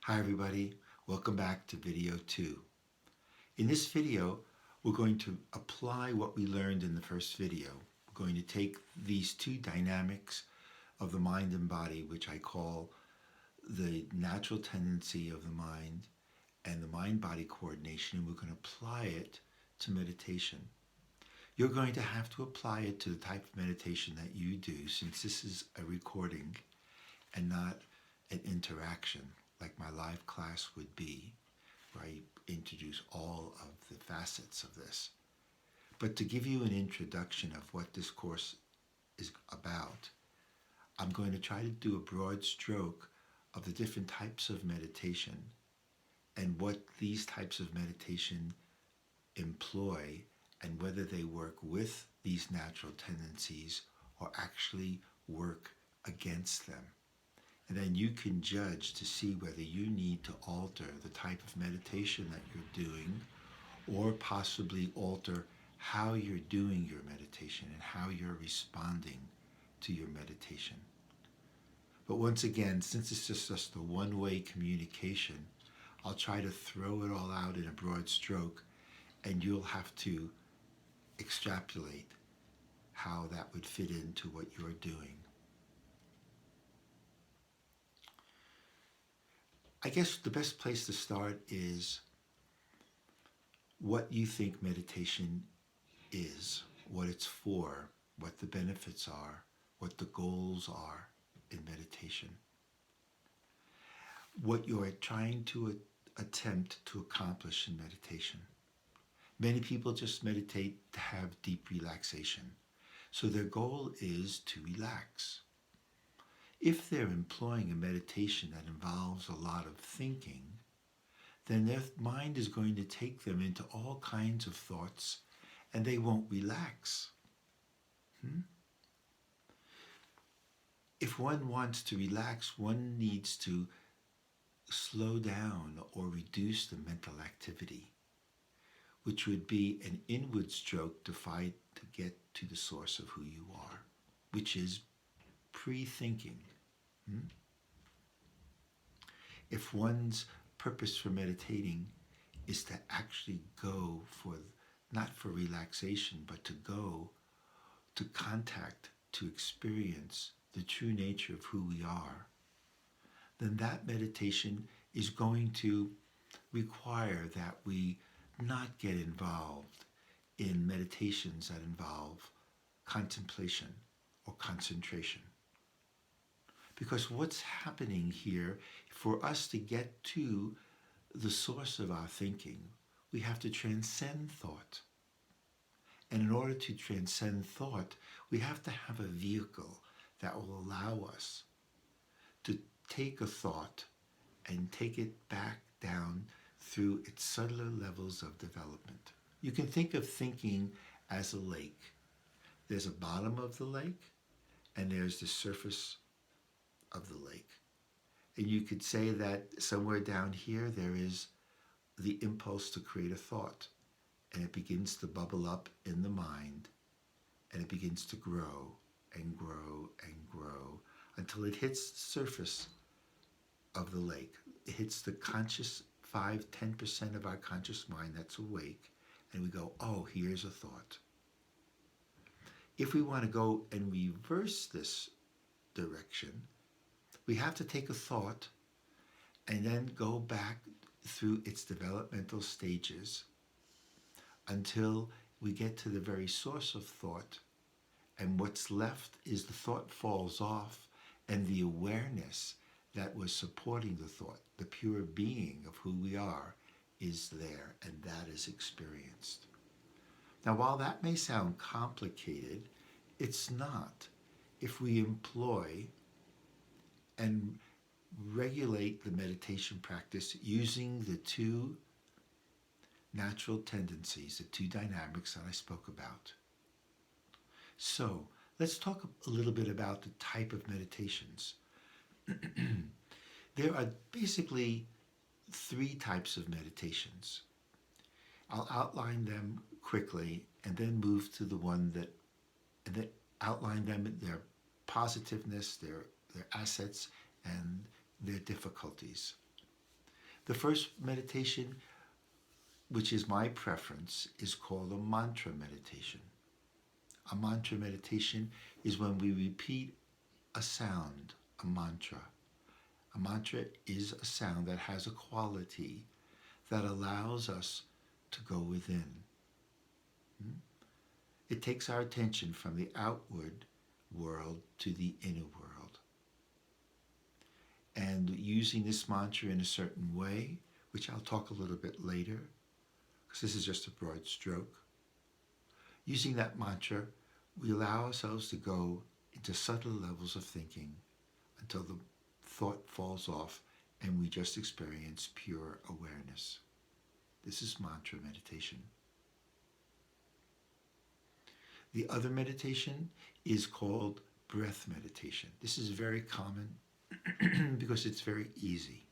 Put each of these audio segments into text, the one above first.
Hi everybody, welcome back to video 2. In this video, we're going to apply what we learned in the first video. We're going to take these two dynamics of the mind and body, which I call the natural tendency of the mind and the mind-body coordination, and we're going to apply it to meditation. You're going to have to apply it to the type of meditation that you do, since this is a recording and not an interaction like my live class would be, where I introduce all of the facets of this. But to give you an introduction of what this course is about, I'm going to try to do a broad stroke of the different types of meditation and what these types of meditation employ and whether they work with these natural tendencies or actually work against them. And then you can judge to see whether you need to alter the type of meditation that you're doing or possibly alter how you're doing your meditation and how you're responding to your meditation. But once again, since it's just a one-way communication, I'll try to throw it all out in a broad stroke, and you'll have to extrapolate how that would fit into what you're doing. I guess the best place to start is what you think meditation is, what it's for, what the benefits are, what the goals are in meditation, what you're trying to attempt to accomplish in meditation. Many people just meditate to have deep relaxation, so their goal is to relax. If they're employing a meditation that involves a lot of thinking, then their mind is going to take them into all kinds of thoughts and they won't relax. If one wants to relax, one needs to slow down or reduce the mental activity, which would be an inward stroke to fight to get to the source of who you are, which is pre-thinking. If one's purpose for meditating is to actually go for, not for relaxation, but to go to contact, to experience the true nature of who we are, then that meditation is going to require that we not get involved in meditations that involve contemplation or concentration. Because what's happening here, for us to get to the source of our thinking, we have to transcend thought. And in order to transcend thought, we have to have a vehicle that will allow us to take a thought and take it back down through its subtler levels of development. You can think of thinking as a lake. There's a bottom of the lake, and there's the surface of the lake. And you could say that somewhere down here there is the impulse to create a thought, and it begins to bubble up in the mind, and it begins to grow and grow and grow until it hits the surface of the lake. It hits the conscious 5-10% of our conscious mind that's awake, and we go, oh, here's a thought. If we want to go and reverse this direction, we have to take a thought and then go back through its developmental stages until we get to the very source of thought, and what's left is the thought falls off and the awareness that was supporting the thought, the pure being of who we are, is there, and that is experienced. Now, while that may sound complicated, it's not if we employ and regulate the meditation practice using the two natural tendencies, the two dynamics that I spoke about. So let's talk a little bit about the type of meditations. There are basically three types of meditations. I'll outline them quickly and then move to the one that, and then outline them, their positiveness, their assets, and their difficulties. The first meditation, which is my preference, is called a mantra meditation. A mantra meditation is when we repeat a sound, a mantra. A mantra is a sound that has a quality that allows us to go within. It takes our attention from the outward world to the inner world. And using this mantra in a certain way, which I'll talk a little bit later, because this is just a broad stroke. Using that mantra, we allow ourselves to go into subtle levels of thinking until the thought falls off and we just experience pure awareness. This is mantra meditation. The other meditation is called breath meditation. This is very common because it's very easy.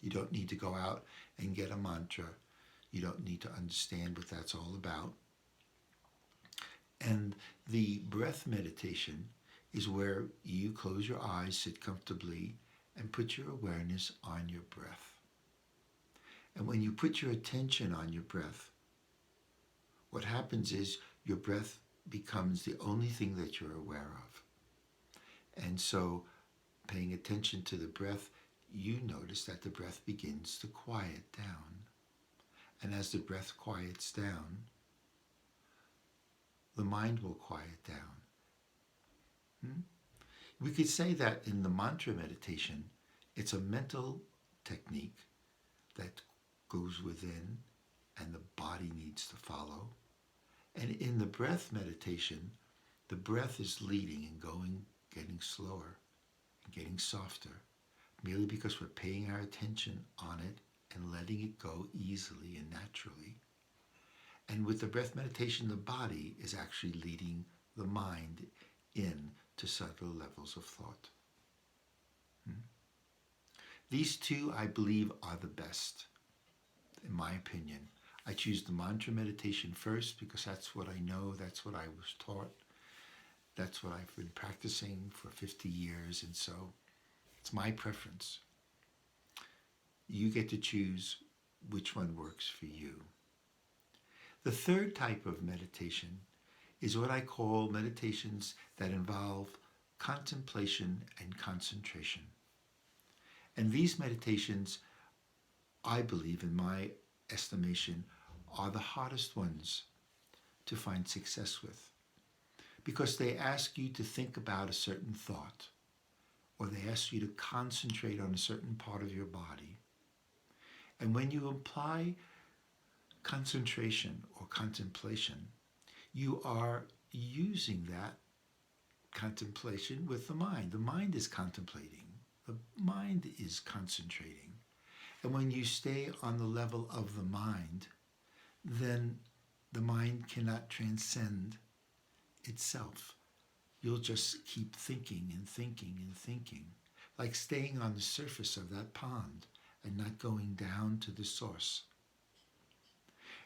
You don't need to go out and get a mantra. You don't need to understand what that's all about. And the breath meditation is where you close your eyes, sit comfortably, and put your awareness on your breath. And when you put your attention on your breath, what happens is your breath becomes the only thing that you're aware of. And so, paying attention to the breath, you notice that the breath begins to quiet down. And as the breath quiets down, the mind will quiet down. We could say that in the mantra meditation, it's a mental technique that goes within and the body needs to follow. And in the breath meditation, the breath is leading and going, getting slower and getting softer, merely because we're paying our attention on it and letting it go easily and naturally. And with the breath meditation, the body is actually leading the mind in to subtle levels of thought. These two, I believe, are the best, in my opinion. I choose the mantra meditation first because that's what I know, that's what I was taught, that's what I've been practicing for 50 years, and so it's my preference. You get to choose which one works for you. The third type of meditation is what I call meditations that involve contemplation and concentration. And these meditations, I believe, in my estimation, are the hardest ones to find success with, because they ask you to think about a certain thought, or they ask you to concentrate on a certain part of your body. And when you apply concentration or contemplation, you are using that contemplation with the mind. The mind is contemplating. The mind is concentrating. And when you stay on the level of the mind, then the mind cannot transcend itself. You'll just keep thinking and thinking and thinking, like staying on the surface of that pond and not going down to the source.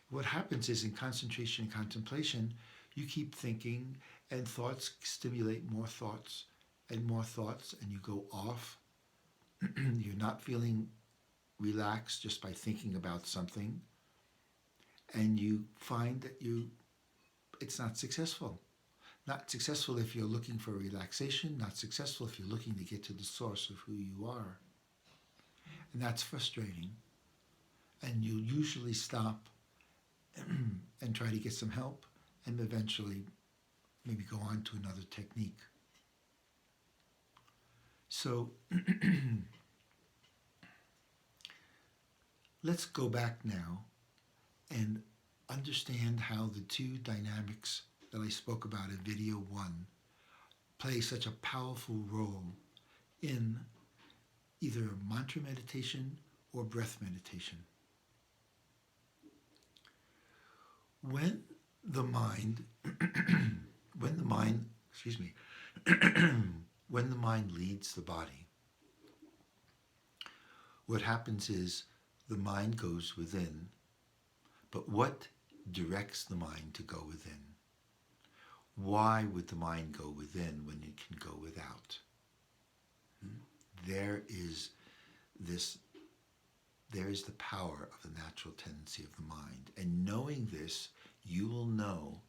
What happens is in concentration and contemplation, you keep thinking and thoughts stimulate more thoughts, and you go off. You're not feeling relaxed just by thinking about something, and you find that it's not successful. Not successful if you're looking for relaxation, not successful if you're looking to get to the source of who you are. And that's frustrating. And you'll usually stop and try to get some help, and eventually maybe go on to another technique. So let's go back now and understand how the two dynamics that I spoke about in video 1 play such a powerful role in either mantra meditation or breath meditation. When the mind leads the body, what happens is the mind goes within, but what directs the mind to go within? Why would the mind go within when it can go without? There is this There is the power of the natural tendency of the mind. And knowing this, you will know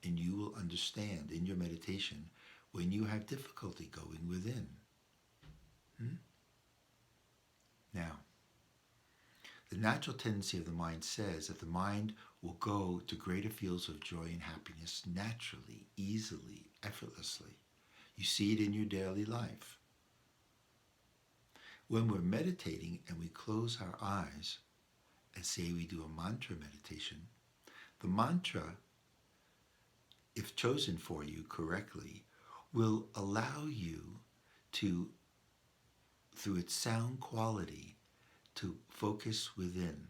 and you will understand in your meditation when you have difficulty going within. Now, the natural tendency of the mind says that the mind will go to greater fields of joy and happiness naturally, easily, effortlessly. You see it in your daily life. When we're meditating and we close our eyes and say we do a mantra meditation, the mantra, if chosen for you correctly, will allow you to, through its sound quality, to focus within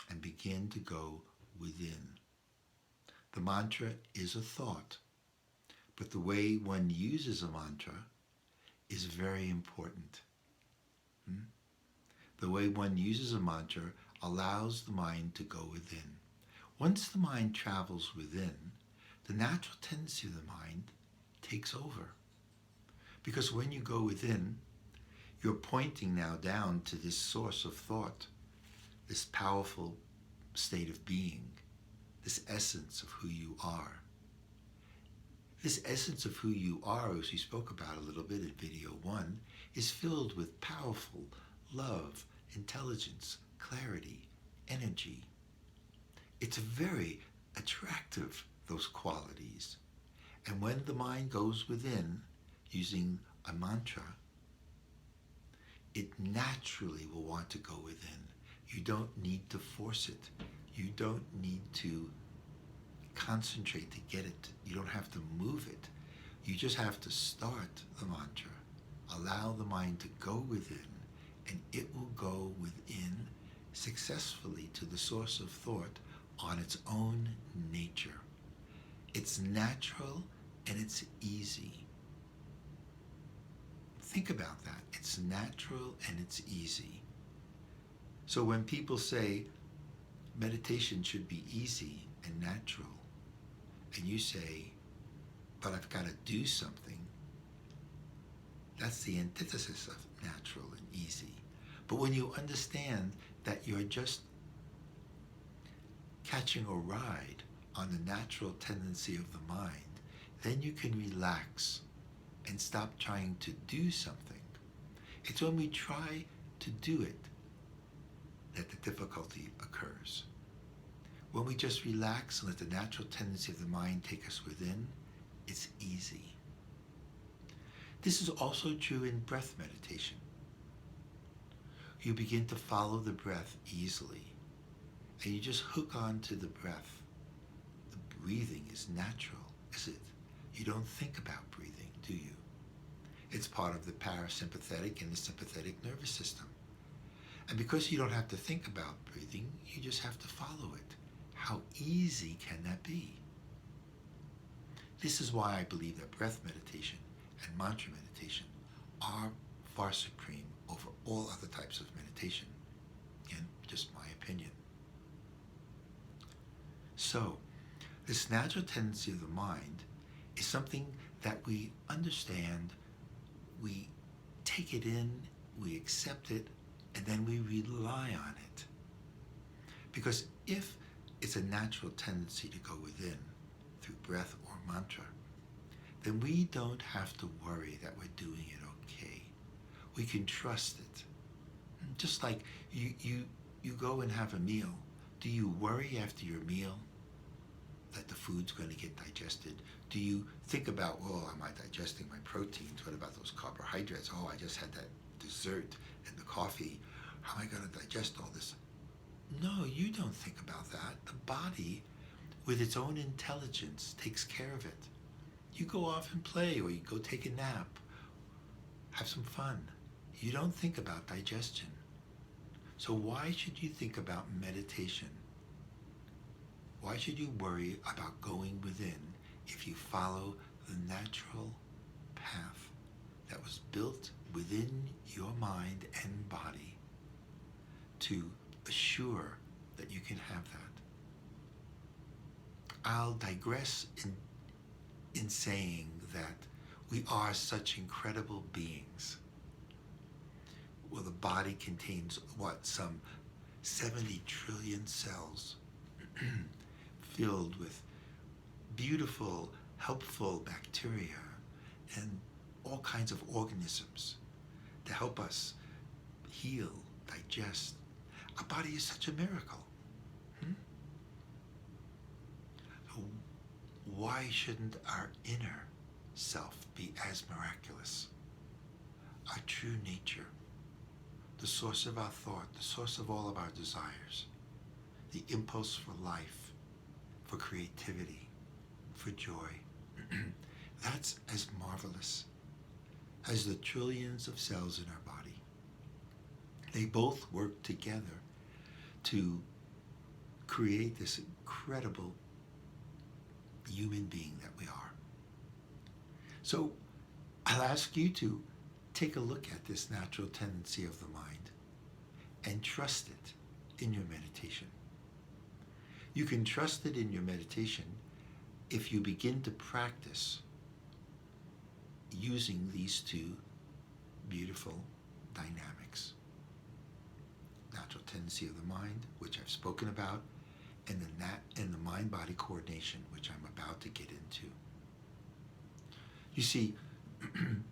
and begin to go within. The mantra is a thought, but the way one uses a mantra is very important. The way one uses a mantra allows the mind to go within. Once the mind travels within, the natural tendency of the mind takes over. Because when you go within, you're pointing now down to this source of thought, this powerful state of being, this essence of who you are. This essence of who you are, as we spoke about a little bit in video 1, is filled with powerful love, intelligence, clarity, energy. It's very attractive, those qualities. And when the mind goes within, using a mantra, it naturally will want to go within. You don't need to force it. You don't need to concentrate to get it. You don't have to move it. You just have to start the mantra. Allow the mind to go within, and it will go within successfully to the source of thought on its own nature. It's natural and it's easy. Think about that. It's natural and it's easy. So when people say meditation should be easy and natural, and you say, but I've got to do something, that's the antithesis of natural and easy. But when you understand that you're just catching a ride on the natural tendency of the mind, then you can relax and stop trying to do something. It's when we try to do it that the difficulty occurs. When we just relax and let the natural tendency of the mind take us within, it's easy. This is also true in breath meditation. You begin to follow the breath easily, and you just hook on to the breath. The breathing is natural, is it? You don't think about breathing, do you? It's part of the parasympathetic and the sympathetic nervous system. And because you don't have to think about breathing, you just have to follow it. How easy can that be? This is why I believe that breath meditation and mantra meditation are far supreme over all other types of meditation. Again, just my opinion. So, this natural tendency of the mind is something that we understand, we take it in, we accept it, and then we rely on it. Because if it's a natural tendency to go within through breath or mantra, then we don't have to worry that we're doing it okay. We can trust it. Just like you go and have a meal. Do you worry after your meal that the food's going to get digested? Do you think about, oh, am I digesting my proteins? What about those carbohydrates? Oh, I just had that dessert and the coffee. How am I going to digest all this? No, you don't think about that. The body, with its own intelligence, takes care of it. You go off and play, or you go take a nap, have some fun. You don't think about digestion. So why should you think about meditation? Why should you worry about going within if you follow the natural path that was built within your mind and body to assure that you can have that? I'll digress in saying that we are such incredible beings. Well, the body contains some 70 trillion cells filled with beautiful, helpful bacteria and all kinds of organisms to help us heal, digest. Our body is such a miracle. So why shouldn't our inner self be as miraculous? Our true nature, the source of our thought, the source of all of our desires, the impulse for life, for creativity, for joy. That's as marvelous as the trillions of cells in our body. They both work together to create this incredible human being that we are. So I'll ask you to take a look at this natural tendency of the mind and trust it in your meditation. You can trust it in your meditation if you begin to practice using these two beautiful dynamics. Natural tendency of the mind, which I've spoken about, and the mind-body coordination, which I'm about to get into. You see,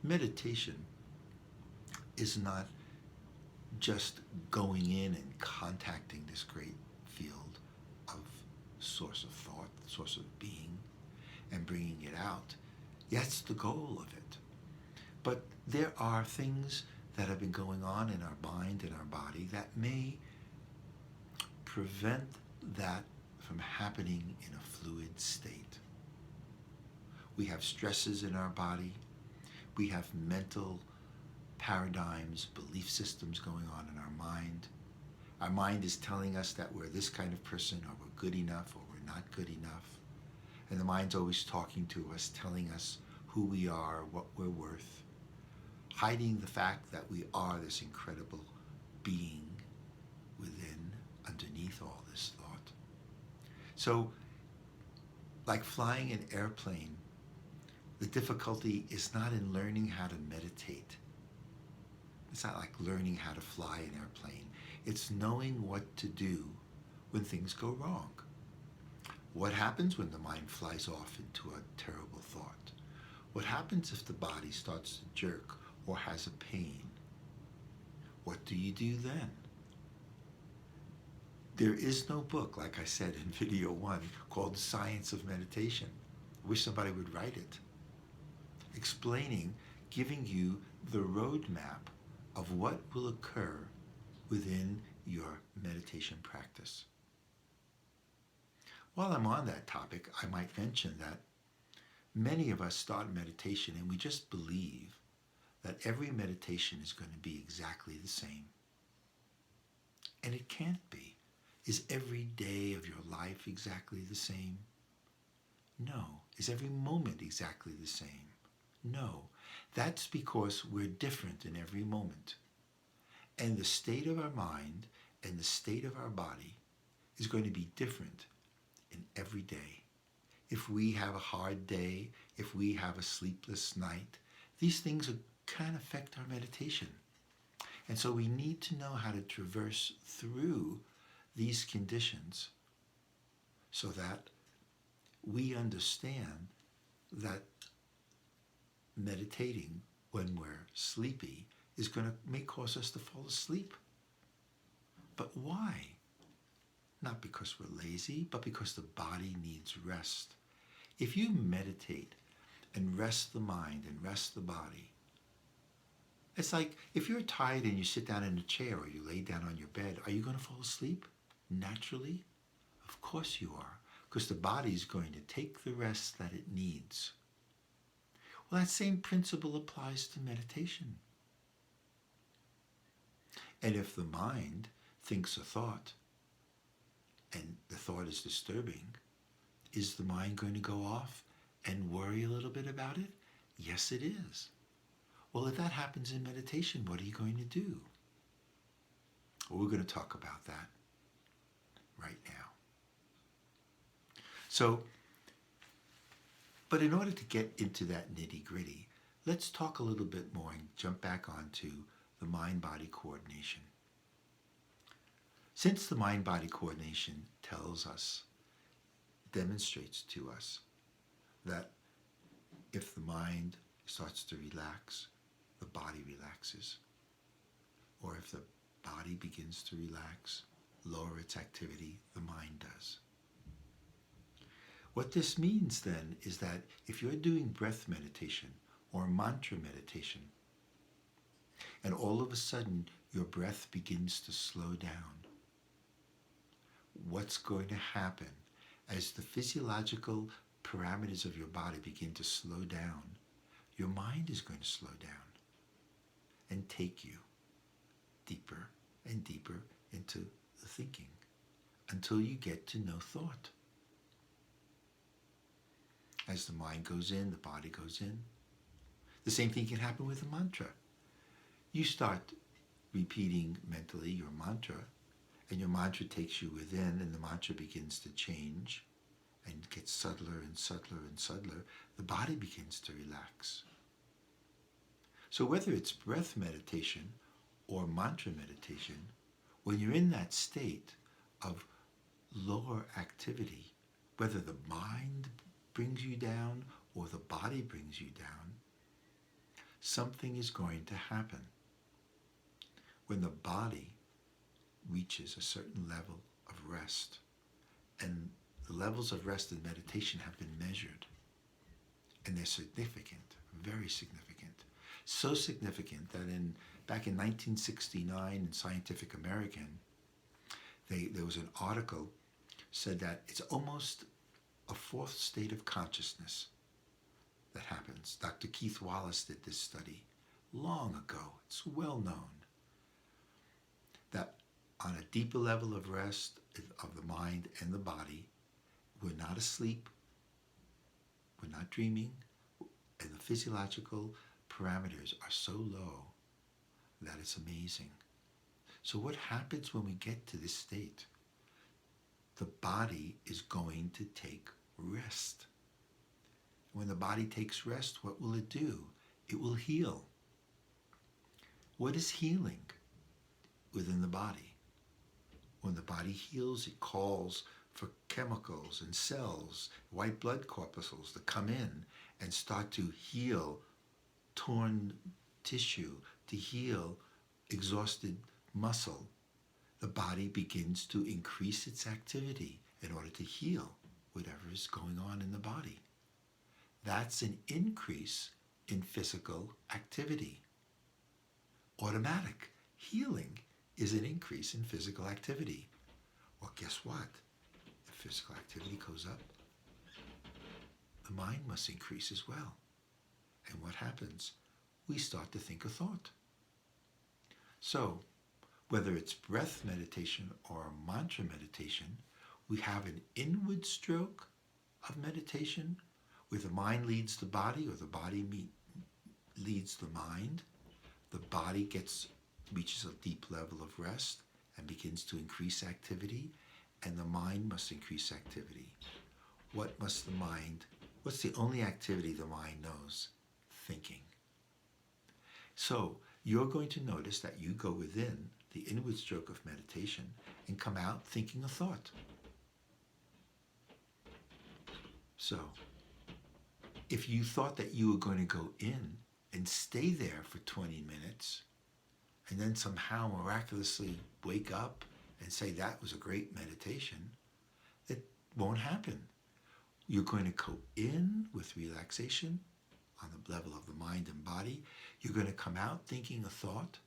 meditation is not just going in and contacting this great field of source of thought, source of being, and bringing it out. That's the goal of it. But there are things that have been going on in our mind and our body that may prevent that from happening in a fluid state. We have stresses in our body. We have mental paradigms, belief systems going on in our mind. Our mind is telling us that we're this kind of person, or we're good enough, or we're not good enough. And the mind's always talking to us, telling us who we are, what we're worth, hiding the fact that we are this incredible being within, underneath all this thought. So, like flying an airplane, the difficulty is not in learning how to meditate. It's not like learning how to fly an airplane. It's knowing what to do when things go wrong. What happens when the mind flies off into a terrible thought? What happens if the body starts to jerk or has a pain? What do you do then? There is no book, like I said in video 1, called The Science of Meditation. I wish somebody would write it, explaining, giving you the roadmap of what will occur within your meditation practice. While I'm on that topic, I might mention that many of us start meditation and we just believe that every meditation is going to be exactly the same. And it can't be. Is every day of your life exactly the same? No. Is every moment exactly the same? No. That's because we're different in every moment. And the state of our mind and the state of our body is going to be different in every day. If we have a hard day, if we have a sleepless night, these things can affect our meditation. And so we need to know how to traverse through these conditions so that we understand that meditating when we're sleepy may cause us to fall asleep. But why? Not because we're lazy, but because the body needs rest. If you meditate and rest the mind and rest the body, it's like if you're tired and you sit down in a chair or you lay down on your bed, are you going to fall asleep? Naturally? Of course you are, because the body is going to take the rest that it needs. Well, that same principle applies to meditation. And if the mind thinks a thought, and the thought is disturbing, is the mind going to go off and worry a little bit about it? Yes, it is. Well, if that happens in meditation, what are you going to do? Well, we're going to talk about that right now. So, but in order to get into that nitty-gritty, let's talk a little bit more and jump back onto the mind-body coordination. Since the mind-body coordination tells us, demonstrates to us that if the mind starts to relax, the body relaxes. Or if the body begins to relax, lower its activity, the mind does. What this means then is that if you're doing breath meditation or mantra meditation, and all of a sudden your breath begins to slow down, what's going to happen as the physiological parameters of your body begin to slow down, your mind is going to slow down and take you deeper and deeper into the thinking until you get to no thought. As the mind goes in, the body goes in. The same thing can happen with a mantra. You start repeating mentally your mantra, and your mantra takes you within, and the mantra begins to change and gets subtler and subtler and subtler. The body begins to relax. So whether it's breath meditation or mantra meditation, when you're in that state of lower activity, whether the mind brings you down or the body brings you down, something is going to happen. When the body reaches a certain level of rest, and the levels of rest in meditation have been measured, and they're significant, very significant. So significant that back in 1969 in Scientific American, there was an article said that it's almost a fourth state of consciousness that happens. Dr. Keith Wallace did this study long ago. It's well known that on a deeper level of rest of the mind and the body, we're not asleep, we're not dreaming, and the physiological parameters are so low that it's amazing. So what happens when we get to this state? The body is going to take rest. When the body takes rest, what will it do? It will heal. What is healing within the body? When the body heals, it calls for chemicals and cells, white blood corpuscles to come in and start to heal torn tissue, to heal exhausted muscle. The body begins to increase its activity in order to heal whatever is going on in the body. That's an increase in physical activity. Automatic healing is an increase in physical activity. Well, guess what? If physical activity goes up, the mind must increase as well. And what happens? We start to think a thought. So, whether it's breath meditation or mantra meditation, we have an inward stroke of meditation where the mind leads the body or the body leads the mind. The body reaches a deep level of rest and begins to increase activity, and the mind must increase activity. What's the only activity the mind knows? Thinking. So you're going to notice that you go within the inward stroke of meditation and come out thinking a thought. So if you thought that you were going to go in and stay there for 20 minutes and then somehow miraculously wake up and say that was a great meditation, it won't happen. You're going to go in with relaxation on the level of the mind and body. You're going to come out thinking a thought,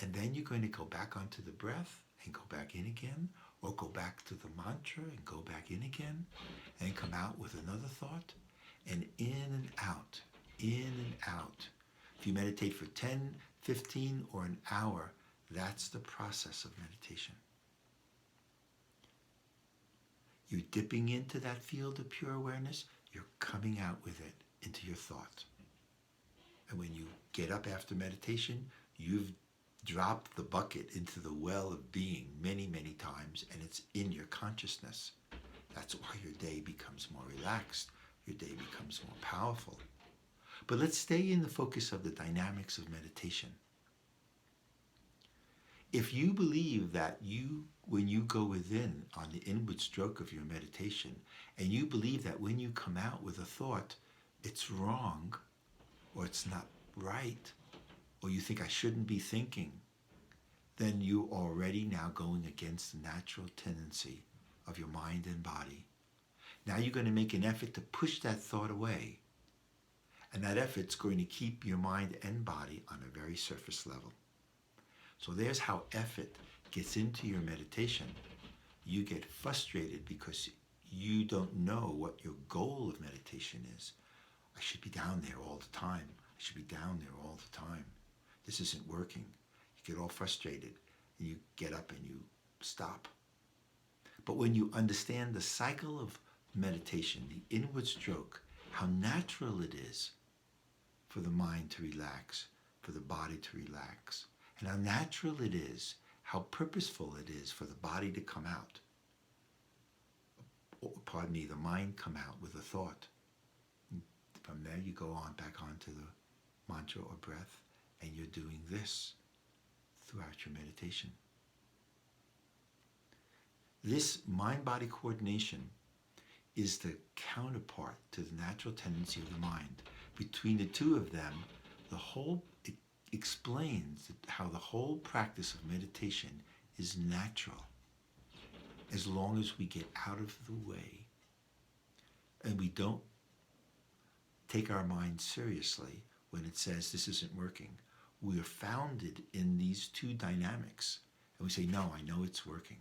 and then you're going to go back onto the breath and go back in again, or go back to the mantra and go back in again, and come out with another thought, and in and out, in and out. If you meditate for 10, 15, or an hour, that's the process of meditation. You're dipping into that field of pure awareness, you're coming out with it into your thought. And when you get up after meditation, you've dropped the bucket into the well of being many, many times, and it's in your consciousness. That's why your day becomes more relaxed, your day becomes more powerful. But let's stay in the focus of the dynamics of meditation. If you believe that when you go within on the inward stroke of your meditation, and you believe that when you come out with a thought, it's wrong, or it's not right, or you think I shouldn't be thinking, then you're already now going against the natural tendency of your mind and body. Now you're going to make an effort to push that thought away. And that effort's going to keep your mind and body on a very surface level. So there's how effort gets into your meditation. You get frustrated because you don't know what your goal of meditation is. I should be down there all the time. I should be down there all the time. This isn't working. You get all frustrated and you get up and you stop. But when you understand the cycle of meditation, the inward stroke, how natural it is for the mind to relax, for the body to relax, and how natural it is, how purposeful it is for the body to come out. Pardon me, the mind come out with a thought. From there you go on back onto the mantra or breath, and you're doing this throughout your meditation. This mind-body coordination is the counterpart to the natural tendency of the mind. Between the two of them, it explains how the whole practice of meditation is natural, as long as we get out of the way and we don't take our mind seriously when it says this isn't working. We are founded in these two dynamics, and we say, no, I know it's working.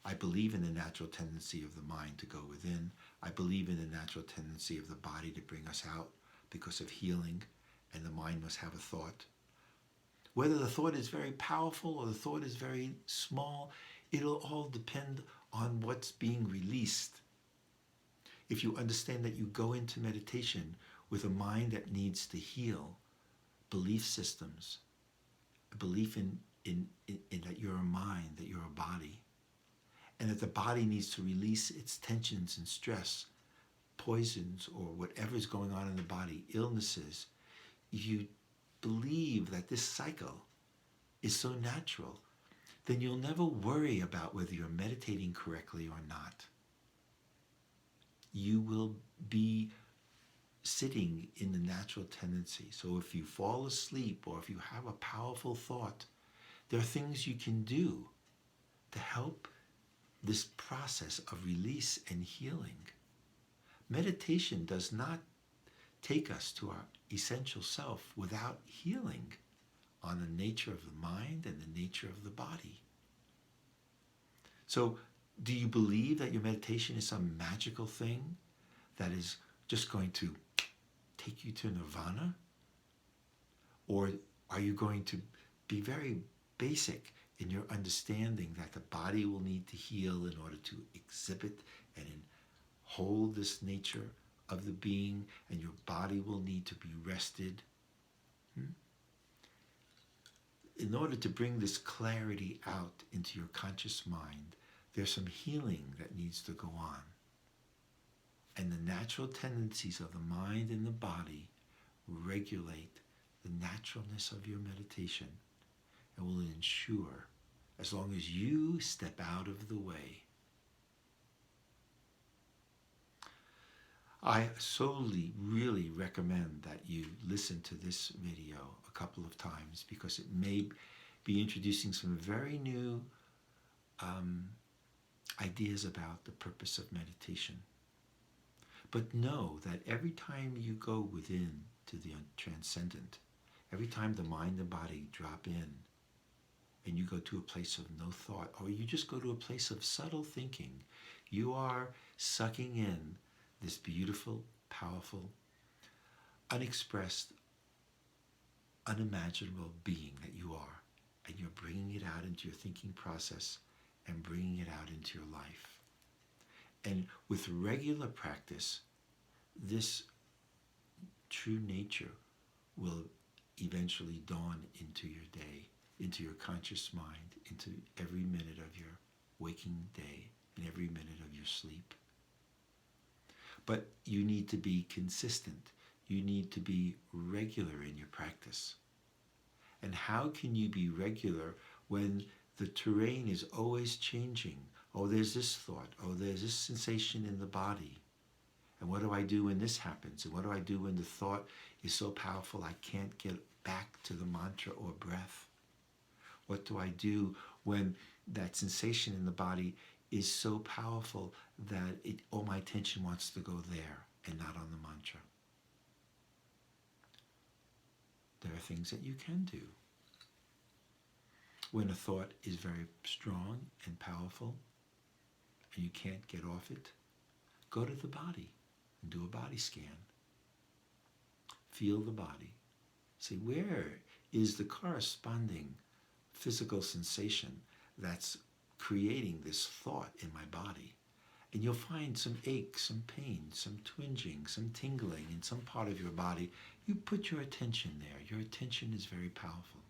I believe in the natural tendency of the mind to go within. I believe in the natural tendency of the body to bring us out because of healing, and the mind must have a thought. Whether the thought is very powerful or the thought is very small, it'll all depend on what's being released. If you understand that you go into meditation with a mind that needs to heal belief systems, a belief in that you're a mind, that you're a body, and that the body needs to release its tensions and stress, poisons, or whatever is going on in the body, illnesses, you believe that this cycle is so natural, then you'll never worry about whether you're meditating correctly or not. You will be sitting in the natural tendency. So if you fall asleep or if you have a powerful thought, there are things you can do to help this process of release and healing. Meditation does not take us to our essential self without healing on the nature of the mind and the nature of the body. So, do you believe that your meditation is some magical thing that is just going to take you to nirvana? Or are you going to be very basic in your understanding that the body will need to heal in order to exhibit and hold this nature of the being, and your body will need to be rested? In order to bring this clarity out into your conscious mind, there's some healing that needs to go on. And the natural tendencies of the mind and the body regulate the naturalness of your meditation and will ensure, as long as you step out of the way. I solely really recommend that you listen to this video a couple of times, because it may be introducing some very new ideas about the purpose of meditation. But know that every time you go within to the transcendent, every time the mind and body drop in and you go to a place of no thought, or you just go to a place of subtle thinking, you are sucking in this beautiful, powerful, unexpressed, unimaginable being that you are, and you're bringing it out into your thinking process and bringing it out into your life. And with regular practice, this true nature will eventually dawn into your day, into your conscious mind, into every minute of your waking day and every minute of your sleep. But you need to be consistent. You need to be regular in your practice. And how can you be regular when the terrain is always changing. Oh, there's this thought. Oh, there's this sensation in the body. And what do I do when this happens? And what do I do when the thought is so powerful I can't get back to the mantra or breath? What do I do when that sensation in the body is so powerful that all my attention wants to go there and not on the mantra? There are things that you can do. When a thought is very strong and powerful and you can't get off it, go to the body and do a body scan. Feel the body. Say, where is the corresponding physical sensation that's creating this thought in my body? And you'll find some ache, some pain, some twinging, some tingling in some part of your body. You put your attention there. Your attention is very powerful.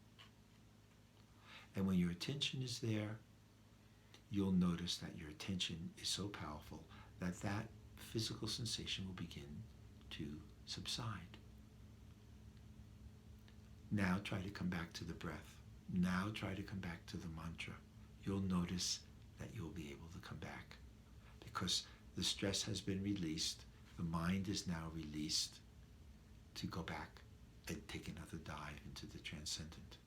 And when your attention is there, you'll notice that your attention is so powerful that that physical sensation will begin to subside. Now try to come back to the breath. Now try to come back to the mantra. You'll notice that you'll be able to come back because the stress has been released. The mind is now released to go back and take another dive into the transcendent.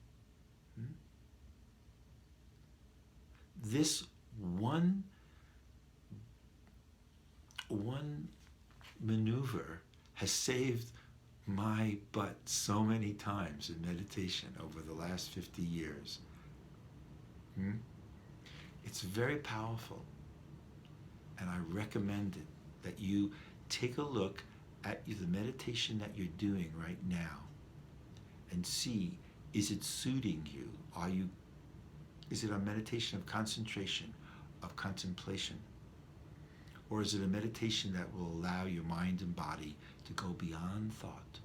This one maneuver has saved my butt so many times in meditation over the last 50 years. It's very powerful, and I recommend it that you take a look at the meditation that you're doing right now and see, is it suiting you? Is it a meditation of concentration, of contemplation? Or is it a meditation that will allow your mind and body to go beyond thought?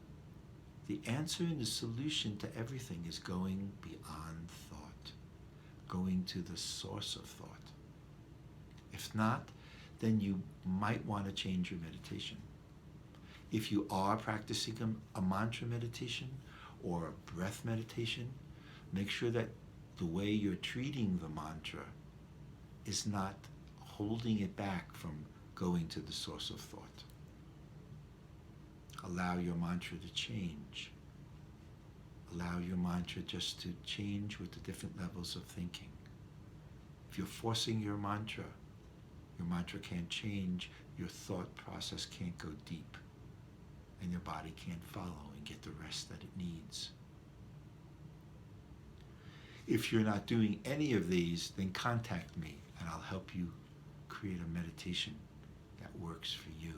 The answer and the solution to everything is going beyond thought, going to the source of thought. If not, then you might want to change your meditation. If you are practicing a mantra meditation or a breath meditation, make sure that the way you're treating the mantra is not holding it back from going to the source of thought. Allow your mantra to change. Allow your mantra just to change with the different levels of thinking. If you're forcing your mantra can't change, your thought process can't go deep, and your body can't follow and get the rest that it needs. If you're not doing any of these, then contact me and I'll help you create a meditation that works for you.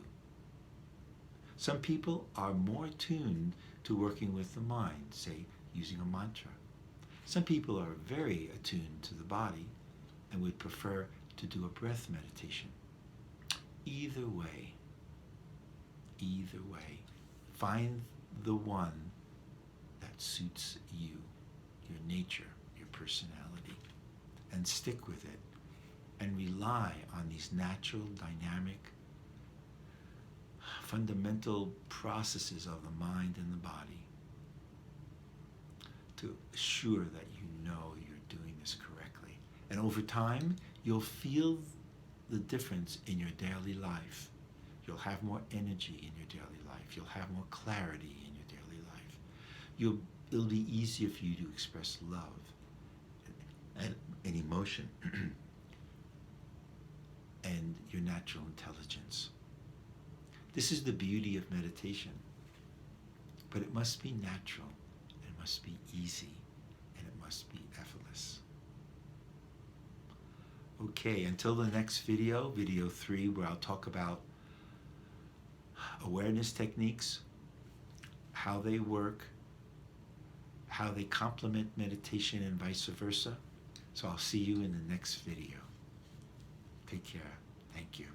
Some people are more attuned to working with the mind, say using a mantra. Some people are very attuned to the body and would prefer to do a breath meditation. Either way, find the one that suits you, your nature, your personality, and stick with it and rely on these natural, dynamic, fundamental processes of the mind and the body to assure that you know you're doing this correctly. And over time, you'll feel the difference in your daily life. You'll have more energy in your daily life. You'll have more clarity in your daily life. It'll be easier for you to express love and emotion and your natural intelligence. This is the beauty of meditation. But it must be natural, it must be easy, and it must be effortless. Okay, until the next video, video 3, where I'll talk about awareness techniques, how they work, how they complement meditation and vice versa. So I'll see you in the next video. Take care. Thank you.